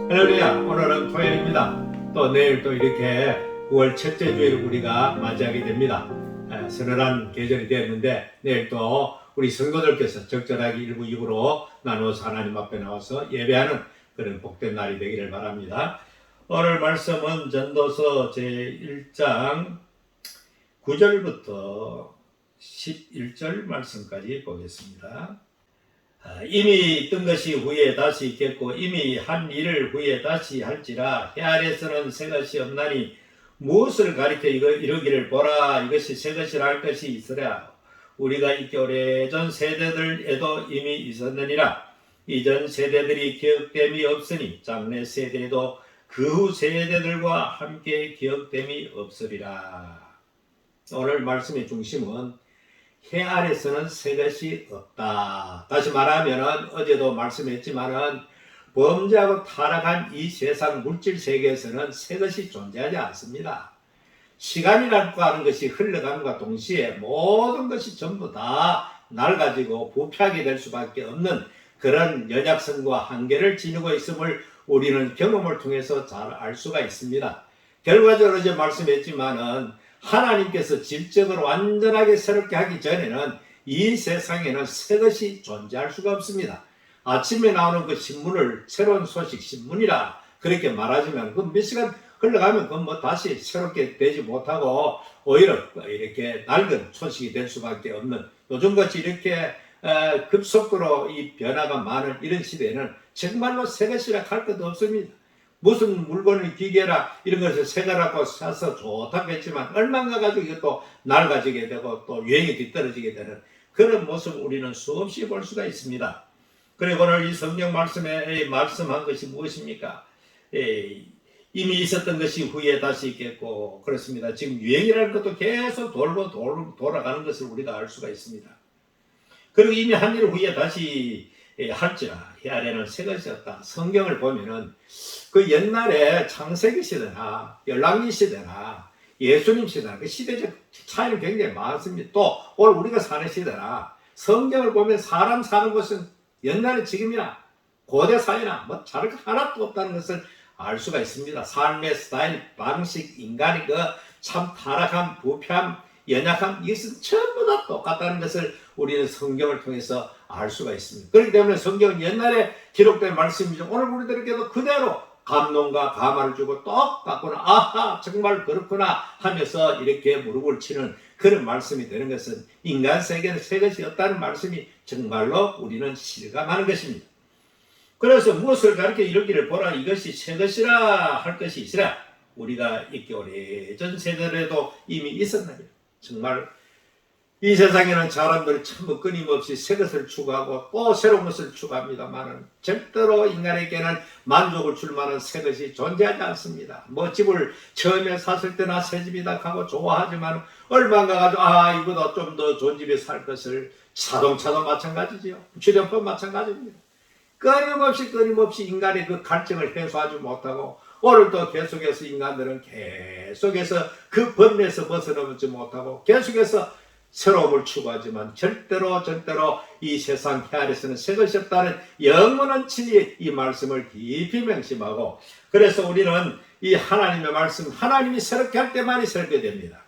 할렐루야, 오늘은 토요일입니다. 또 내일 또 이렇게 9월 첫째 주일을 우리가 맞이하게 됩니다. 서늘한 계절이 되었는데 내일 또 우리 성도들께서 적절하게 1부 2부로 나누어서 하나님 앞에 나와서 예배하는 그런 복된 날이 되기를 바랍니다. 오늘 말씀은 전도서 제1장 9절부터 11절 말씀까지 보겠습니다. 이미 뜬 것이 후에 다시 있겠고 이미 한 일을 후에 다시 할지라 해 아래서는 새 것이 없나니 무엇을 가리켜 이르기를 보라 이것이 새 것이라 할 것이 있으랴 우리가 있기 오래전 세대들에도 이미 있었느니라 이전 세대들이 기억됨이 없으니 장래 세대도 그 후 세대들과 함께 기억됨이 없으리라. 오늘 말씀의 중심은 해 아래서는 새 것이 없다. 다시 말하면 어제도 말씀했지만은 범죄하고 타락한 이 세상 물질 세계에서는 새 것이 존재하지 않습니다. 시간이라고 하는 것이 흘러감과 동시에 모든 것이 전부 다 낡아지고 부패하게 될 수밖에 없는 그런 연약성과 한계를 지니고 있음을 우리는 경험을 통해서 잘 알 수가 있습니다. 결과적으로 이제 말씀했지만은 하나님께서 질적으로 완전하게 새롭게 하기 전에는 이 세상에는 새 것이 존재할 수가 없습니다. 아침에 나오는 그 신문을 새로운 소식 신문이라 그렇게 말하지만 그 몇 시간 흘러가면 그 다시 새롭게 되지 못하고 오히려 이렇게 낡은 소식이 될 수밖에 없는 요즘같이 이렇게 급속도로 이 변화가 많은 이런 시대에는 정말로 새 것이라 할 것도 없습니다. 무슨 물건을 기계라 이런 것을 새거라고 사서 좋다고 했지만 얼마나 가지고 이것도 낡아지게 되고 또 유행이 뒤떨어지게 되는 그런 모습 우리는 수없이 볼 수가 있습니다. 그리고 오늘 이 성경 말씀에 말씀한 것이 무엇입니까? 이미 있었던 것이 후에 다시 있겠고 그렇습니다. 지금 유행이라는 것도 계속 돌아가는 것을 우리가 알 수가 있습니다. 그리고 이미 한 일 후에 다시 할지라 해 아래는 새 것이 없다. 성경을 보면은 그 옛날에 창세기 시대나 열왕기 시대나 예수님 시대나 그 시대적 차이는 굉장히 많습니다. 또 오늘 우리가 사는 시대나 성경을 보면 사람 사는 곳은 옛날에 지금이나 고대 사회나 뭐 다를 것 하나도 없다는 것을 알 수가 있습니다. 삶의 스타일, 방식, 인간의 그 참 타락함, 부패함, 연약함 이것은 전부 다 똑같다는 것을 우리는 성경을 통해서 알 수가 있습니다. 그렇기 때문에 성경은 옛날에 기록된 말씀이죠. 오늘 우리들에게도 그대로 감동과 감화를 주고 똑같구나 아하 정말 그렇구나 하면서 이렇게 무릎을 치는 그런 말씀이 되는 것은 인간 세계는 새 것이 없다는 말씀이 정말로 우리는 실감하는 것입니다. 그래서 무엇을 가르쳐 이르기를 보라 이것이 새 것이라 할 것이 있으라 우리가 있기 오래전 세대에도 이미 있었느니라. 정말 이 세상에는 사람들이 참 끊임없이 새 것을 추구하고 또 새로운 것을 추구합니다만 절대로 인간에게는 만족을 줄 만한 새 것이 존재하지 않습니다. 뭐 집을 처음에 샀을 때나 새 집이다 하고 좋아하지만 얼마나 가지고 이보다 좀 더 좋은 집에 살 것을 자동차도 마찬가지지요. 휴대폰 마찬가지입니다. 끊임없이 인간의 그 갈증을 해소하지 못하고 오늘도 계속해서 인간들은 계속해서 그 번뇌에서 벗어나지 못하고 계속해서 새로움을 추구하지만 절대로 이 세상 해 아래서는 새 것이 없다는 영원한 진리의 이 말씀을 깊이 명심하고 그래서 우리는 이 하나님의 말씀 하나님이 새롭게 할 때만이 새롭게 됩니다.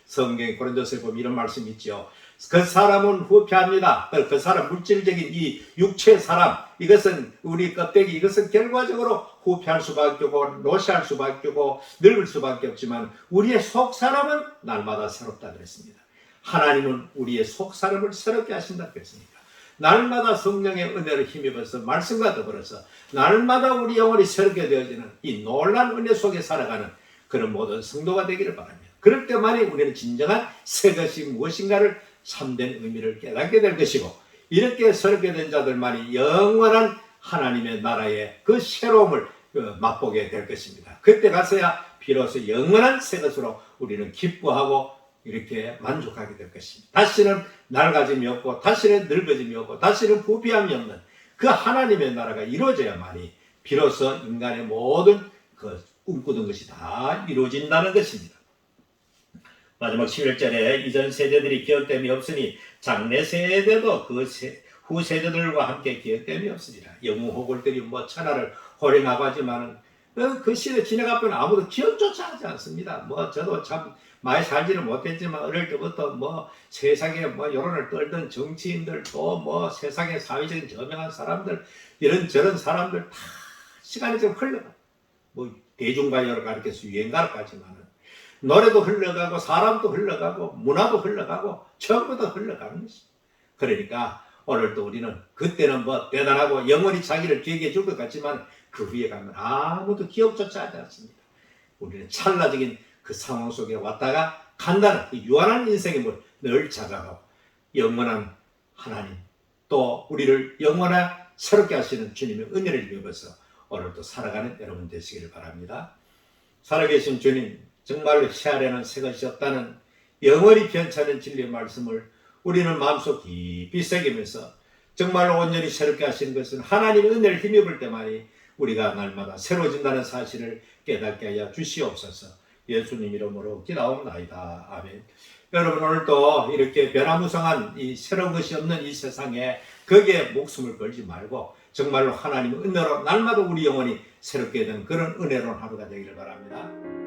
성경 고린도서에 보면 이런 말씀이 있죠. 그 사람은 후패합니다. 그 사람 물질적인 이 육체의 사람 이것은 우리 껍데기 이것은 결과적으로 후패할 수밖에 없고 노쇠할 수밖에 없고 늙을 수밖에 없지만 우리의 속 사람은 날마다 새롭다 그랬습니다. 하나님은 우리의 속 사람을 새롭게 하신다 그랬습니다. 날마다 성령의 은혜를 힘입어서 말씀과 더불어서 날마다 우리 영혼이 새롭게 되어지는 이 놀라운 은혜 속에 살아가는 그런 모든 성도가 되기를 바랍니다. 그럴 때만이 우리는 진정한 새 것이 무엇인가를 참된 의미를 깨닫게 될 것이고 이렇게 새롭게 된 자들만이 영원한 하나님의 나라의 그 새로움을 맛보게 될 것입니다. 그때 가서야 비로소 영원한 새 것으로 우리는 기뻐하고 이렇게 만족하게 될 것입니다. 다시는 낡아짐이 없고 다시는 늙어짐이 없고 다시는 부패함이 없는 그 하나님의 나라가 이루어져야만이 비로소 인간의 모든 그 꿈꾸던 것이 다 이루어진다는 것입니다. 마지막 11절에 이전 세대들이 기억됨이 없으니 장래 세대도 그 후 세대들과 함께 기억됨이 없으리라. 영웅호걸들이 뭐 천하를 호령하고 하지만은 그 시대 지나가면 아무도 기억조차 하지 않습니다. 뭐 저도 참 많이 살지는 못했지만 어릴 때부터 뭐 세상에 뭐 여론을 떨던 정치인들 또 뭐 세상에 사회적인 저명한 사람들 이런저런 사람들 다 시간이 좀 흘러가. 뭐 대중가요를 가르쳐서 유행가까지만은 노래도 흘러가고 사람도 흘러가고 문화도 흘러가고 전부 다 흘러가는 것이. 그러니까 오늘도 우리는 그때는 뭐 대단하고 영원히 자기를 기억해 줄 것 같지만 그 후에 가면 아무도 기억조차 하지 않습니다. 우리는 찰나적인 그 상황 속에 왔다가 간다는 그 유한한 인생의 물 늘 자각하고 영원한 하나님 또 우리를 영원한 새롭게 하시는 주님의 은혜를 입어서 오늘도 살아가는 여러분 되시기를 바랍니다. 살아계신 주님 정말로 헤아려는 새 것이 없다는 영원히 변찮은 진리의 말씀을 우리는 마음속 깊이 새기면서 정말로 온전히 새롭게 하시는 것은 하나님의 은혜를 힘입을 때만이 우리가 날마다 새로워진다는 사실을 깨닫게 하여 주시옵소서. 예수님 이름으로 기도하옵나이다. 아멘. 여러분 오늘도 이렇게 변화무쌍한 이 새로운 것이 없는 이 세상에 거기에 목숨을 걸지 말고 정말로 하나님의 은혜로 날마다 우리 영혼이 새롭게 된 그런 은혜로운 하루가 되기를 바랍니다.